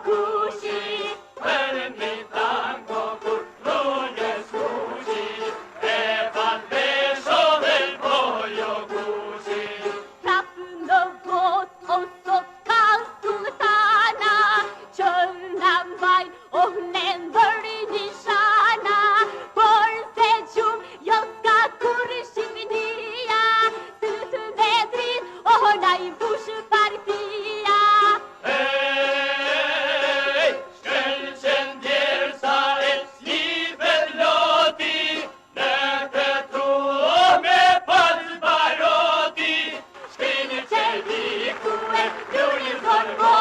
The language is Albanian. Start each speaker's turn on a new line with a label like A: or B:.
A: kushi, për një tango kur rrugës kushi, e pan besho dhe pojo kushi.
B: Prapë në botë o sot ka sultana, që na mbajnë ne ndëri një shana, por se gjumë jo s'ka kur shqipnia, të vetrin na i mbushë partia.
A: Ej, shkëlqen djersa e s'lipet loti, në të truo me pas baroti, shkrini që diku e lulli zorbo.